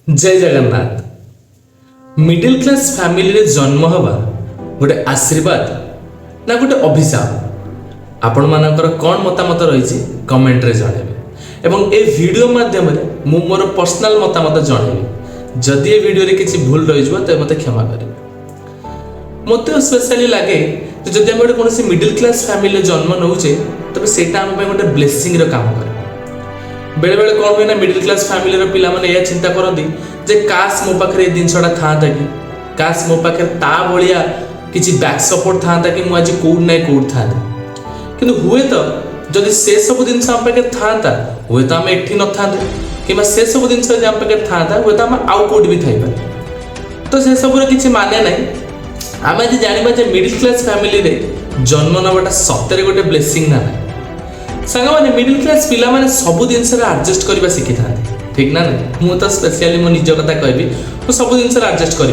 जय Jagannath. Middle class family रे जन्म हवा गोटे आशीर्वाद ना गोटे अभिशाप आपण मानकर कौन मतामत रही कमेंट रे जणेबे एवं ए वीडियो माध्यम रे मु मोर पर्सनल मतामत जणेबे। जदि ए वीडियो रे किछि भूल रही जबो त मते क्षमा करिवे। मते स्पेशली लागे जे जदि हम गोटे कोनोसी मिडिल क्लास फैमिली जन्म नउचे तबे सेटा हम पे गोटे ब्लेसिंग रो काम करे। बेले बेले कौन हुए ना मिडिल क्लास फैमिली पिला माने या चिंता करती जे काश मो पाखे ये जिनसा था कि काश मो पाखे ता भाया किसी बैक सपोर्ट था कि मुझे कौट ना कौट था कि हुए तो जदि से सब जिन आम पाखे था हुए तो आम एठी न था कि से सब जिन आम पाखे था हुए तो आम आउ कौट भी थी तो से सब किसी माने ना आम आज जाना जे मिडिल क्लास फैमिली रे जन्म नवाटा सତରେ गोटे ब्लेसिंग ना सांग मैंने मिडिल क्लास पिला माने सब जिनस आडजस्ट करवा शिखी था ठीक ना नहीं मु तो स्पेशली मो निज कथा कहबी तो सब जिनस आडजस्ट कर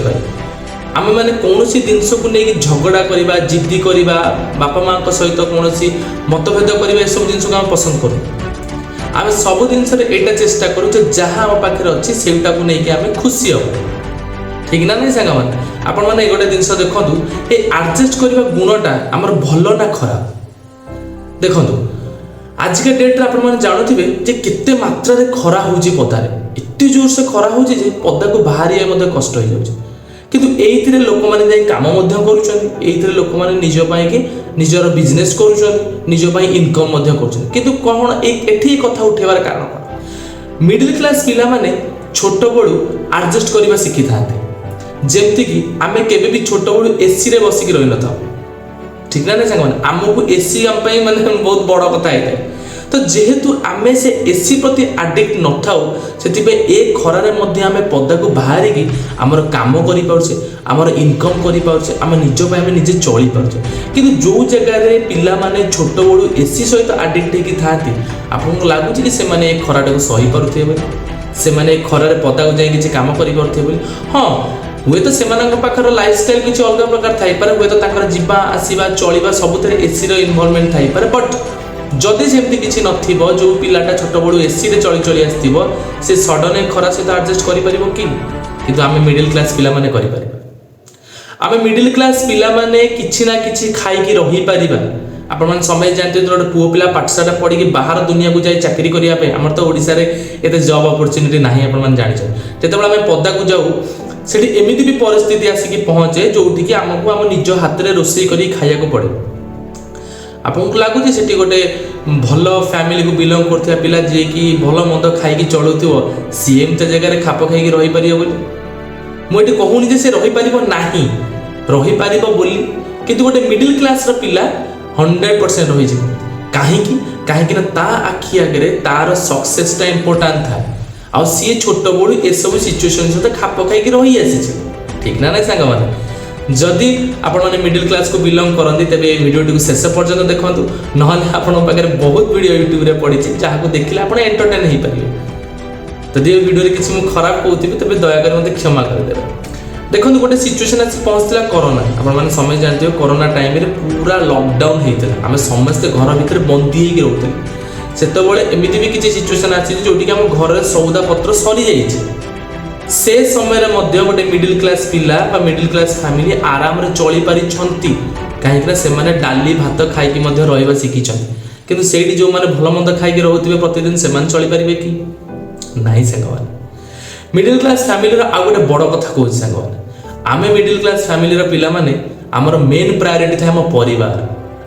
आम मैंने कौन सी जिनस को लेकिन झगड़ा करवा जिद्दी करवा बापा माँ सहित कौन मतभेद करवा ये सब जिन आम पसंद करूँ। आम सब जिनस यहाँ चेष्टा करूँ जहाँ आम पाखे अच्छी सेटा को लेकिन आम खुशी हम ठीक ना नहीं सांग मैंने आपण मैंने गोटे जिनस देखूँ ये आडजस्ट करवा गुणटा आमर भल ना खराब देखूँ। आजिका डेट्रे आपने जानते जे केते मात्रा रे खरा होउची पदारे एते जोर से खरा होउची जे पदा को बाहरिया मध्ये कष्ट हो जाउची किंतु एइथिरे लोक माने जाई काम मध्ये करूछन एइथिरे लोक माने निज पई कि निजर बिजनेस करूछन निज पई इनकम मध्ये करूछन किंतु कोन एठी कथा उठेबार कारण कोन मिडिल क्लास पिला माने छोट बडू एडजस्ट करबा शिखि थाते जेमति कि आमे केबे भी छोट बडू एसी रे बसिक रहि न था ठीक ना सांग मैंने आमको एसी आम मैंने बहुत बड़ कथा है तो जेहेतु आम से एसी प्रति आडिक्ट न था से खरारे आम पदा को बाहर की आमर कम करें आमर इनकम करें आम निज आम निजे चली पार्चे कि जो जगह पिला माने छोट बड़ू एसी सहित आडिक्ट होगी था आपको लगुच कि से खराटा को सही पारे से खरारे पदा को जाए कम कर हाँ हुए तो से पाखर लाइफस्टाइल किसी अलग प्रकार थाईपे हुए तो जीवा आसवा चलवा सब एसी इनवॉल्वमेंट थाईपे बट जदि सेमती किसी नथिबो जो पिलाटा छोट बड़ू एसी रे चली चली आसथिबो से सडन खरा सहित एडजस्ट करि परिबो कि किंतु आमे मिडिल क्लास पिला माने करि परिबा। आमे मिडिल क्लास पिला माने किछि ना किछि खाई कि रहि परिबा। आपण मन समय जानते तो पुओ पिला पाठशाला पढ़ी कि बाहर दुनिया को जाई चाकरी करिया पे हमर तो ओडिसा रे एते जॉब अपॉर्चुनिटी नाही आपण मन जानि छ जेतेबेला आमे पदा को जाऊ सेठी एमिति भी परिस्थिति आसिकी पहुँचे जोठी कि आमको आम निज हाथ में रोषे कर खाया को पड़े। आपको लगुच से गोटे भल फैमिली को बिलंग करथिया पिला जे कि भल मंद खाई चलुथिबो सी एमते जगह खाप खाई रही परियो बोली मुझे कहूनी जे से रही परिबो नाही रही परिबो बोली किंतु गोटे मिडिल क्लास रो पिला 100% रही जे काहे कि ना ता आखि आगे तार सक्सेसटा इंपोर्टेंट था आ सी छोट बड़ू ये सब सिचुएशन सहित खाप खाई रही आसी ठीक ना सांग मैंने जदि आपने मिडिल क्लास को बिलंग करती तेज ये भिडियो शेष पर्यटन देखूँ ना पाखे बहुत वीडियो यूट्यूब रे पड़ी जहाँ को देखिले आप एंटरटेन हो पारे जदि ये वीडियो किसी मुझे खराब कहती तेज दयाकर मत क्षमा करदे। देखो गोटे सिचुएशन आसी पहुँचला कोरोना आपने समय जानते हो कोरोना टाइम पूरा लॉकडाउन होता है आम समस्ते घर भर बंदी होकर रोते से एमती भी किसी सिचुएशन आसी जोटि आम घर सौदा पत्र सरी जाइए से समय गोटे मिडिल क्लास पिला मिडिल क्लास फैमिली आराम रे चली पारि कहीं से डाली भात खाई रहा शिखी किंतु सेठी जो मैंने भल मंद खाई रोथे प्रतिदिन से चली पारे कि नहीं सांग मिडिल क्लास फैमिली आ गोटे बड़ कथा कहूँ सांग आम मिडिल क्लास फैमिली पिला माने आमर मेन प्रायोरिटी था आम परिवार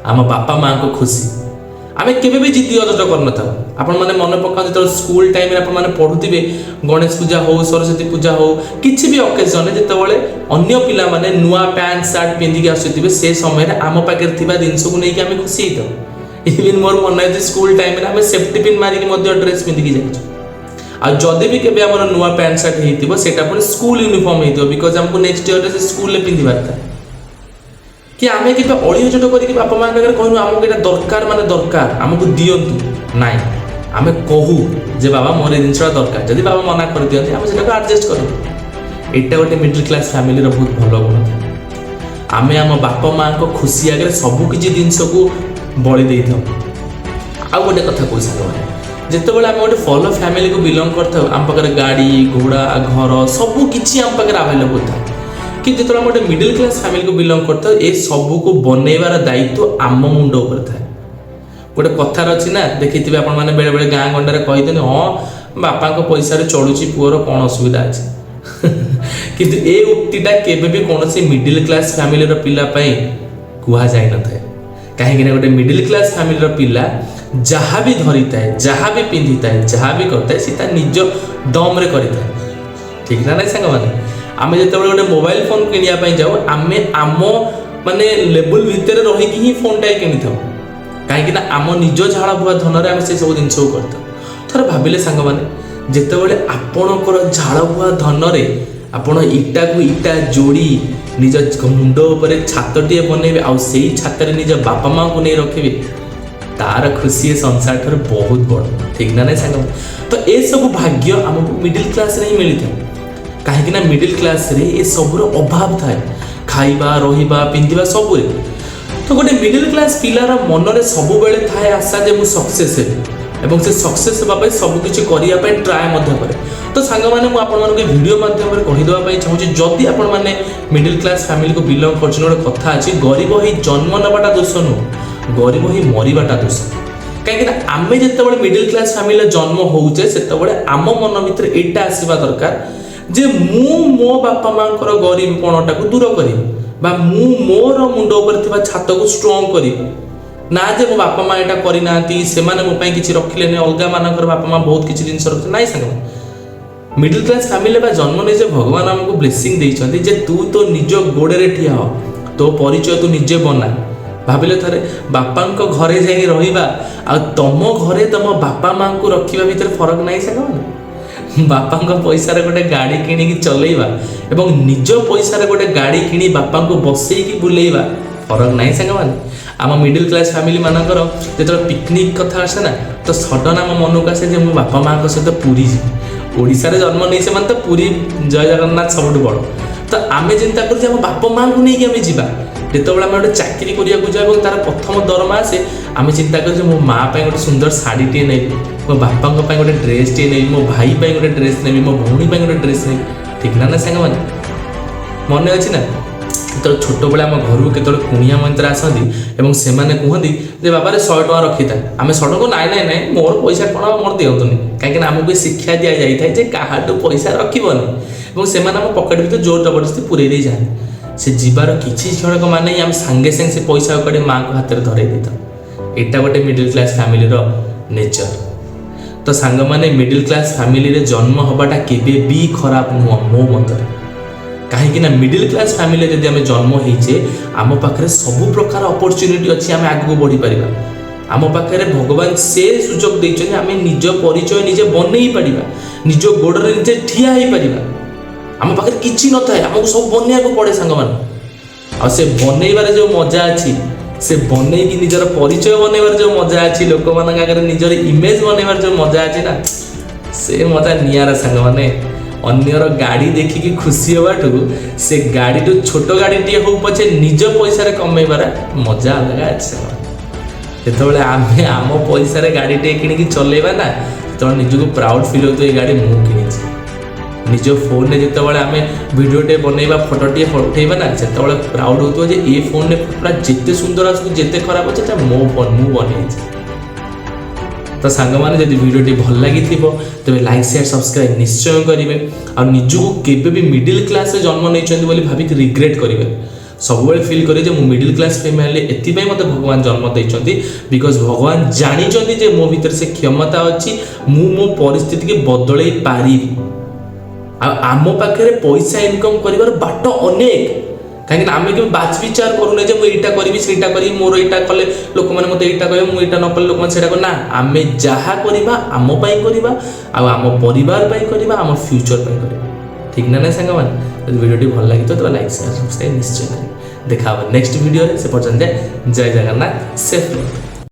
आम बापा माँ को खुशी आमे केबे भी जिद्दी अजट करन था आपण माने मन पका जो स्कूल टाइम रे आपण माने पढुतिबे गणेश पूजा हो सरस्वती पूजा हो किछि भी ओकेजन जेतेबेले अन्य पिला माने नुआ पैंट शर्ट पिंदी के आसुतिबे से समय रे आम पाकर थिबा जिंस को नै कि आमे खुशी हितो इवन मोर मन है स्कूल टाइम रे आमे सेफ्टी पिन मारी के मध्य ड्रेस पिंदी के जाइछ आ जदि भी केबे हमर नुआ पैंट शर्ट हेतिबो सेटा पुनी स्कूल यूनिफॉर्म हेतिबो बिकॉज़ हमको नेक्स्ट ईयर रे स्कूल ले पिंदिबार था कि आमे के अड़ी चोट करके बापा माँ पाखे कहूँ आमको यहाँ दरकार माने दरकार आमको दिंतु नाई आमे कहू जे बाबा मोर जिनसा दरकार जदि बाबा मना कर दियंती आमे सेटा एडजस्ट करूँ एटा गोटे मिडिल क्लास फैमिली रो बहुत भल गुण आमे आम बापा माँ को खुशी आगे सब किसी जिनस को बलि दे था। आ गोटे कथा कह ଯେତେବେଳେ ଆମେ ଗୋଟେ ଭଲ ଫ୍ୟାମିଲି को बिलोंग करथाउ आम पाखरे गाड़ी घोड़ा घर सबु किछि आम पाखरे अवेलेबल था कि जेतेବେଳେ गोटे मिडिल क्लास फैमिली को बिलोंग करथाउ ए सबु को बनैबार दायित्व आम मुंड उपर थाए गोटे कथार अछि ना देखिथिबे आपण माने बेले बेले गाँ गंडारे कहिदेने हां बापा को पैसा रे चढुची पुअर कोन असुविधा अछि किंतु ए उक्तिटा केबे भी कोनोसी मिडिल क्लास फैमिली रो पिला पई कुहा जाय न थाए काहे कि गोटे मिडिल क्लास फैमिली रो पिला जहाँ भी धरी थाए जहाँ भी पिंधि थाए जहाँ भी करता है सीता निज दम रे करि थाए ठीक ना नहीं सांग माने आमे जेतेबेले गोटे मोबाइल फोन किनिया पई जाऊ आमे आम माने लेवल भितर रही कि ही फोन टाइ किनि थाउ काहे कि ना आम निज झाड़ बुआ धन रे आमे से सब जिंस करता थोर भाबिले सांग माने जेतेबेले आपणकर झाड़ बुआ धन रे आपण इटा को इटा जोड़ी निज मुंड ऊपर छातटिए बनैबे आ सेही छातरे निज बापा मां को नै रखिबे तार खुशी संसार ठार बहुत बड़ ठीक ना नहीं सांग तो ए सब भाग्य आमको मिडिल क्लास रे ही मिली था कहीं ना मिडिल क्लास रे ए सबुर अभाव थाए खाइबा रहिबा पिंधिबा सब रे तो गोटे मिडिल क्लास पिलार मन रे सब बेले थाए आशा जे मु सक्सेस हेबी एवं से सक्सेस हेबा पई सब किछि करिया पई ट्राई मध्य करे तो सांग माने मु आपण मानके वीडियो माध्यम रे कहि देबा पई चाहू जदी आपण माने मिडिल क्लास फैमिली को बिलोंग करछन गोटे कथा अछि गरीब ही जन्म नबाटा दोष नु गरीब ही मरिबाटा दोष कहीं आमे जितेबाला मिडिल क्लास फैमिली जन्म होचे से आम मन भर एटा आसवा दरकार जे मु मो बापा माँ गरीबपणटा को दूर करी मु मोर मुंड उपर छात को स्ट्रंग करी ना जे मो बापा माँ यहाँ करना से मो कि रखिले अलग मानकर बापा माँ बहुत किसी जिन रखते ना सांग मिडिल क्लास फैमिली जन्म नहीं जे भगवान आमको ब्लेसिंग देइछन्ति जे तू तो निज गोड़े ठिया हो तो परिचय तू निजे बना भाविले थरे बापा घरे जाई रहिबा आ तम घरे तम बापा माँ को रखिबा भीतर फरक नहीं सांग बापा पैसा रे गोटे गाड़ी किणी चलेबा एवं निज पैसा रे गोटे गाड़ी किणी बापा को बसई की बुलेबा फरक नहीं सांग माने आम मिडिल क्लास फैमिली मानकर जो पिकनिक कथा आसे ना तो सडन आम मन को आसे जे मो बापा माँ सहित पुरी ओडिशा रे जन्म नहीं से तो पुरी जय जगन्नाथ सब बड़ तो आम चिंता कर बापा माँ को नहीं आम जा जितेबाला आम गोटे चाकरी करिया जाऊ तार प्रथम दरमा आसे आम चिंता कर मो माँ गोटे सुंदर शाढ़ीटे नेबी मो बापा गोटे ड्रेसटे नेबी मो भाई गोटे ड्रेस नेबी मो भौणी गोटे ड्रेस नेबी ठीक ना सांग मैंने मन अच्छी ना तो छोट बेले आम घर के कुणिया मंत्र आसती से कहती जे बाबा रे 100 टଙ୍କା रखी था आम 100 टଙ୍କା नाई नाई नाई मोर पैसा कौन मोर दिंतुनि कहीं आमको शिक्षा दि जाए जे क्या पैसा रखनी से पकेट भर जोर जबरदस्ती पूरे दे जाए से जीवार किसी क्षणक माने आम सांगे सांगे से पैसा कड़े माँ को हाथ में धरे देता एटा गोटे मिडिल क्लास फैमिली नेचर तो सांग माने मिडिल क्लास फैमिली रे जन्म हबाटा केबे भी खराब नुह मो मत कहीं ना मिडिल क्लास फैमिली जब आम जन्म होइचे आम पाखे सब प्रकार अपॉर्चुनिटी अच्छी आम आगू बढ़ी पारिबा आम पाखे भगवान से सुजोग देइछन आम निज परिचय निजे बनै पारिबा निज गोड़े निजे ठिया हो पारिबा आम पाखे किछि न थाए आमको सब बनिया को पड़े सांग मान आ से बनैबार जो मजा अच्छी से बनै की निजर परिचय बनैबार जो मजा अच्छी लोक मान आगे निजर इमेज बनैबार जो मजा अच्छी ना से मजा नियारा सांग माने अन्यर गाड़ी देखिकी खुशी होबाठू से गाड़ी तो छोट गाड़ी टे हो पछे निज पैसा रे कमैबार मजा अलग अच्छे जो आम आम पैसा रे गाड़ी टे कि चलेबा ना तो निजको प्राउड फील होता है गाड़ी मु कि निज फोन में जितेबाला आम भिडियोटे बनैबा फोटोटे उठेबा ना से प्राउड होता है ये फोन में पूरा जिते सुंदर आसते खराब अच्छे मो फोन मु बन तो सांग मैंने जब वीडियोटी भल लगी तेज लाइक शेयर सब्सक्राइब निश्चय करेंगे और निजको केबे भी मिडिल क्लास रे जन्म नहीं भाविक रिग्रेट करेंगे सब फिल करे मु मिडिल क्लास फैमिली एथि मत भगवान जन्म देइछन्ति बिकॉज भगवान जानिछन्ति जे मो भीतर से क्षमता अच्छी मु मो परिस्थिति के बदलई पारि आम पाखे पैसा इनकम कर बाट अनेक कहीं आम के बाच विचार करूने जे मुझे करी से करी मोर यहाँ कले लोक मैंने मत यहाँ कहे मुझे न कले लोक मैंने ना आम जहाँ करवा आम करवा आम परिवार करवा आम फ्यूचर करवा ठीक ना सांग मैंने वीडियो भल लगी तो लाइक शेयर सब्सक्राइब निश्चय करें देखा नेक्स्ट वीडियो से पर्यटन जय जगन्नाथ सेफ।